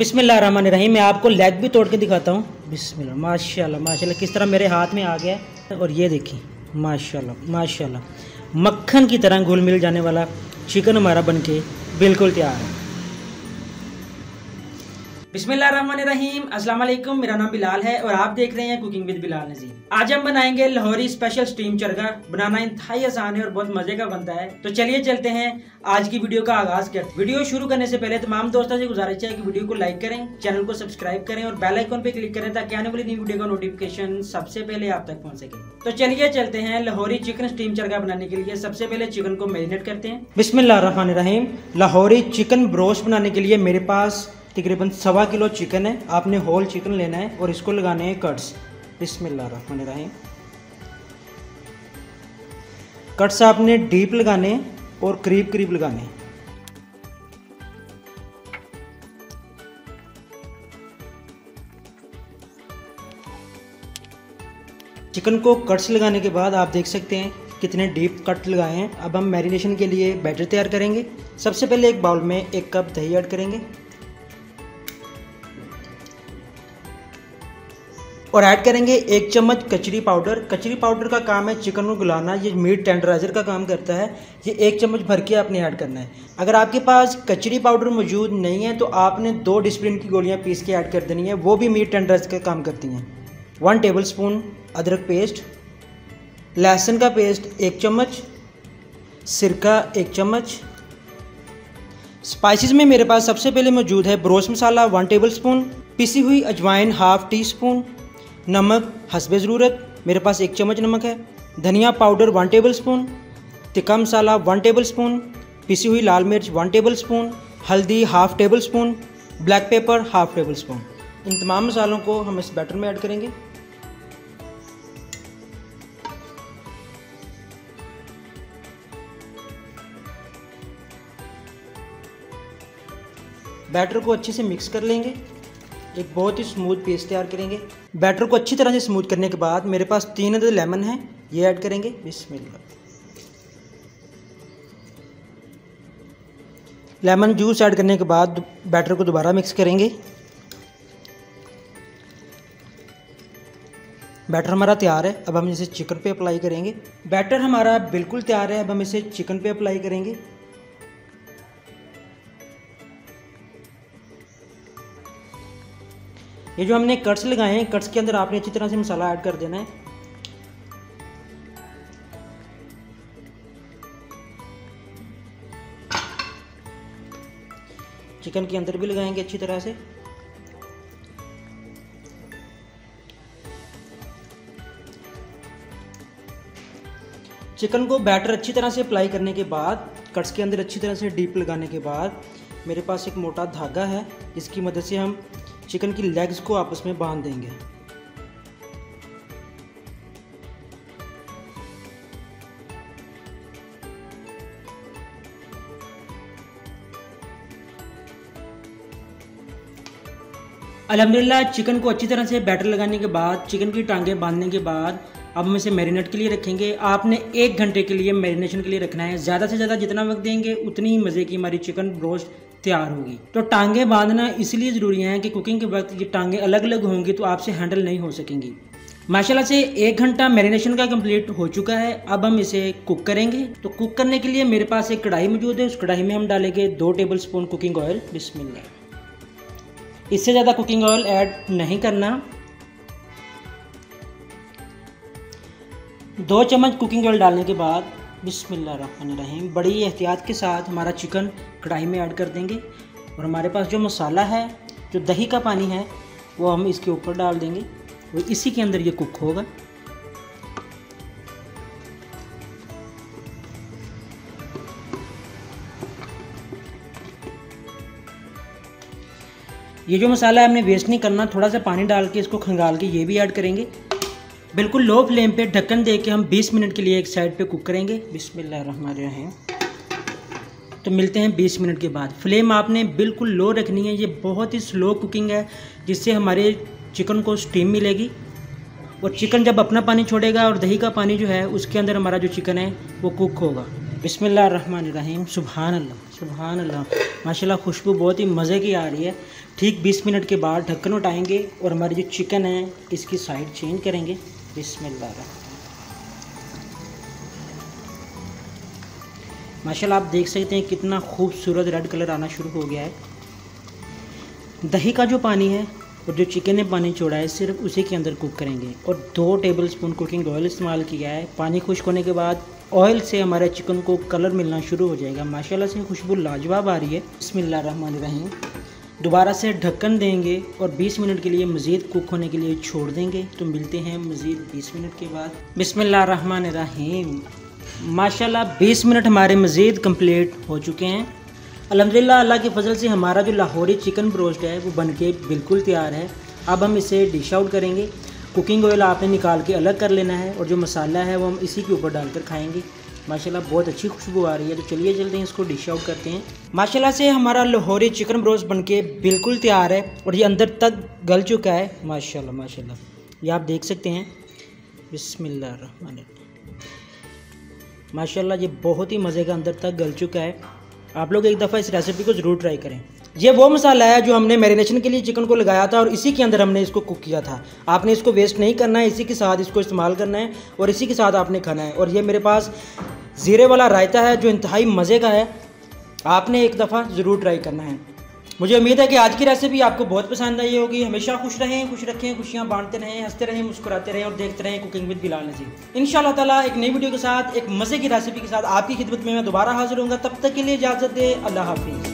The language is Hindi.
बिस्मिल्लाहिर्रहमानिर्रहीम। मैं आपको लेग भी तोड़ के दिखाता हूँ। बिस्मिल्लाह, माशाल्लाह माशाल्लाह किस तरह मेरे हाथ में आ गया है। और ये देखिए माशाल्लाह माशाल्लाह मक्खन की तरह घुल मिल जाने वाला चिकन हमारा बनके बिल्कुल तैयार है। बिस्मिल्लाहिर्रहमानिर्रहीम। अस्सलाम वालेकुम। मेरा नाम बिलाल है और आप देख रहे हैं कुकिंग विद बिलाल नज़ीर। आज हम बनाएंगे लाहौरी स्पेशल स्टीम चरगा। बनाना इंतहाई आसान है और बहुत मजे का बनता है। तो चलिए चलते हैं आज की वीडियो का आगाज करते हैं। वीडियो शुरू करने से पहले तमाम दोस्तों से गुजारिश है कि वीडियो को लाइक करें, चैनल को सब्सक्राइब करें और बेल आइकन पे क्लिक करें ताकि आने वाली नई वीडियो का नोटिफिकेशन सबसे पहले आप तक पहुंच सके। तो चलिए चलते हैं लाहौरी चिकन स्टीम चरगा बनाने के लिए। सबसे पहले चिकन को मैरिनेट करते हैं। बिस्मिल्लाहिर्रहमानिर्रहीम। लाहौरी चिकन ब्रोस्ट बनाने के लिए मेरे पास तकरीबन 1.25 किलो चिकन है। आपने होल चिकन लेना है और इसको लगाने हैं कट्स। बिस्मिल्लाहिर्रहमानिर्रहीम। कट्स आपने डीप लगाने हैं और करीब करीब लगाने हैं। चिकन को कट्स लगाने के बाद आप देख सकते हैं कितने डीप कट लगाए हैं। अब हम मैरिनेशन के लिए बैटर तैयार करेंगे। सबसे पहले एक बाउल में 1 कप दही ऐड करेंगे और ऐड करेंगे 1 चम्मच कचरी पाउडर। कचरी पाउडर का काम है चिकन को गलाना, ये मीट टेंडराइजर का काम करता है। ये 1 चम्मच भर के आपने ऐड करना है। अगर आपके पास कचरी पाउडर मौजूद नहीं है तो आपने 2 डिस्प्रिन की गोलियां पीस के ऐड कर देनी है, वो भी मीट टेंडराइजर का काम करती हैं। 1 टेबलस्पून अदरक पेस्ट, लहसुन का पेस्ट 1 चम्मच, सिरका 1 चम्मच। स्पाइसेस में मेरे पास सबसे पहले मौजूद है ब्रोस्ट मसाला 1 टेबलस्पून, पिसी हुई अजवाइन 1/2 टीस्पून, नमक हस्बे ज़रूरत मेरे पास 1 चम्मच नमक है, धनिया पाउडर 1 टेबलस्पून, तिक्का मसाला 1 टेबलस्पून, पिसी हुई लाल मिर्च 1 टेबलस्पून, हल्दी 1/2 टेबलस्पून, ब्लैक पेपर 1/2 टेबलस्पून। इन तमाम मसालों को हम इस बैटर में ऐड करेंगे। बैटर को अच्छे से मिक्स कर लेंगे। एक बहुत ही स्मूथ पेस्ट तैयार करेंगे। बैटर को अच्छी तरह से स्मूथ करने के बाद मेरे पास 3 अदद लेमन है, ये ऐड करेंगे। बिस्मिल्लाह। लेमन जूस ऐड करने के बाद बैटर को दोबारा मिक्स करेंगे। बैटर हमारा तैयार है। अब हम इसे चिकन पे अप्लाई करेंगे। बैटर हमारा बिल्कुल तैयार है। अब हम इसे चिकन पे अप्लाई करेंगे। ये जो हमने कट्स लगाए हैं, कट्स के अंदर आपने अच्छी तरह से मसाला ऐड कर देना है। चिकन के अंदर भी लगाएंगे अच्छी तरह से। चिकन को बैटर अच्छी तरह से अप्लाई करने के बाद, कट्स के अंदर अच्छी तरह से डीप लगाने के बाद मेरे पास एक मोटा धागा है, इसकी मदद से हम चिकन की लेग्स को आपस में बांध देंगे। अल्हम्दुलिल्लाह चिकन को अच्छी तरह से बैटर लगाने के बाद, चिकन की टांगें बांधने के बाद अब हम इसे मैरिनेट के लिए रखेंगे। आपने 1 घंटे के लिए मैरिनेशन के लिए रखना है। ज़्यादा से ज़्यादा जितना वक्त देंगे उतनी ही मज़े की हमारी चिकन ब्रोस्ट तैयार होगी। तो टांगें बांधना इसलिए ज़रूरी है कि कुकिंग के वक्त ये टांगें अलग अलग होंगी तो आपसे हैंडल नहीं हो सकेंगी। माशाल्लाह से 1 घंटा मैरिनेशन का कंप्लीट हो चुका है। अब हम इसे कुक करेंगे। तो कुक करने के लिए मेरे पास एक कढ़ाई मौजूद है। उस कढ़ाई में हम डालेंगे 2 टेबलस्पून कुकिंग ऑयल। बिस्मिल्लाह। इससे ज़्यादा कुकिंग ऑयल ऐड नहीं करना। 2 चम्मच कुकिंग ऑयल डालने के बाद बिस्मिल्लाहिर्रहमानिर्रहीम बड़ी एहतियात के साथ हमारा चिकन कढ़ाई में ऐड कर देंगे। और हमारे पास जो मसाला है, जो दही का पानी है, वो हम इसके ऊपर डाल देंगे और इसी के अंदर ये कुक होगा। ये जो मसाला है हमने वेस्ट नहीं करना। थोड़ा सा पानी डाल के इसको खंगाल के ये भी ऐड करेंगे। बिल्कुल लो फ्लेम पे ढक्कन दे के हम 20 मिनट के लिए एक साइड पे कुक करेंगे। बिस्मिल्लाहिर्रहमानिर्रहीम। तो मिलते हैं 20 मिनट के बाद। फ्लेम आपने बिल्कुल लो रखनी है। ये बहुत ही स्लो कुकिंग है जिससे हमारे चिकन को स्टीम मिलेगी और चिकन जब अपना पानी छोड़ेगा और दही का पानी जो है उसके अंदर हमारा जो चिकन है वो कुक होगा। बिस्मिल्लाहिर्रहमानिर्रहीम। सुभान अल्लाह, सुभान अल्लाह। माशाल्लाह खुशबू बहुत ही मज़े की आ रही है। ठीक 20 मिनट के बाद ढक्कन उठाएंगे और हमारी जो चिकन है इसकी साइड चेंज करेंगे। बिस्मिल्लाह। माशाल्लाह आप देख सकते हैं कितना खूबसूरत रेड कलर आना शुरू हो गया है। दही का जो पानी है और जो चिकन ने पानी छोड़ा है सिर्फ उसी के अंदर कुक करेंगे और 2 टेबलस्पून कुकिंग ऑयल इस्तेमाल किया है। पानी खुश्क होने के बाद ऑयल से हमारे चिकन को कलर मिलना शुरू हो जाएगा। माशाल्लाह से खुशबू लाजवाब आ रही है। बिस्मिल्लाहिर्रहमानिर्रहीम। दोबारा से ढक्कन देंगे और 20 मिनट के लिए मज़ीद कुक होने के लिए छोड़ देंगे। तो मिलते हैं मज़ीद 20 मिनट के बाद। बिस्मिल्लाहिर्रहमानिर्रहीम। माशाल्लाह 20 मिनट हमारे मज़ीद कंप्लीट हो चुके हैं। अल्हम्दुलिल्लाह अल्लाह के फजल से हमारा जो लाहौरी चिकन ब्रोस्ट है वो बनके बिल्कुल तैयार है। अब हम इसे डिश आउट करेंगे। कुकिंग ऑयल आपने निकाल के अलग कर लेना है और जो मसाला है वो हम इसी के ऊपर डालकर खाएंगे। माशाल्लाह बहुत अच्छी खुशबू आ रही है। तो चलिए जल्दी इसको डिश आउट करते हैं। माशाल्लाह से हमारा लाहौरी चिकन ब्रोस्ट बनके बिल्कुल तैयार है और ये अंदर तक गल चुका है। माशाल्लाह माशाल्लाह ये आप देख सकते हैं। बिस्मिल्लाहिर्रहमानिर्रहीम। माशाल्लाह ये बहुत ही मज़े का अंदर तक गल चुका है। आप लोग एक दफ़ा इस रेसिपी को ज़रूर ट्राई करें। ये वो मसाला है जो हमने मैरिनेशन के लिए चिकन को लगाया था और इसी के अंदर हमने इसको कुक किया था। आपने इसको वेस्ट नहीं करना है, इसी के साथ इसको इस्तेमाल करना है और इसी के साथ आपने खाना है। और ये मेरे पास ज़ीरे वाला रायता है जो इंतहाई मज़े का है। आपने एक दफ़ा ज़रूर ट्राई करना है। मुझे उम्मीद है कि आज की रेसिपी आपको बहुत पसंद आई होगी। हमेशा खुश रहें, खुश रखें, खुशियाँ बांटते रहें, हंसते रहें, मुस्कुराते रहें और देखते रहें कुकिंग विद बिलाल नज़ीर। इंशाअल्लाह ताला एक नई वीडियो के साथ, एक मज़े की रेसिपी के साथ आपकी खिदमत में मैं दोबारा हाजिर होऊंगा। तब तक के लिए इजाज़त दे। अल्लाह हाफिज़।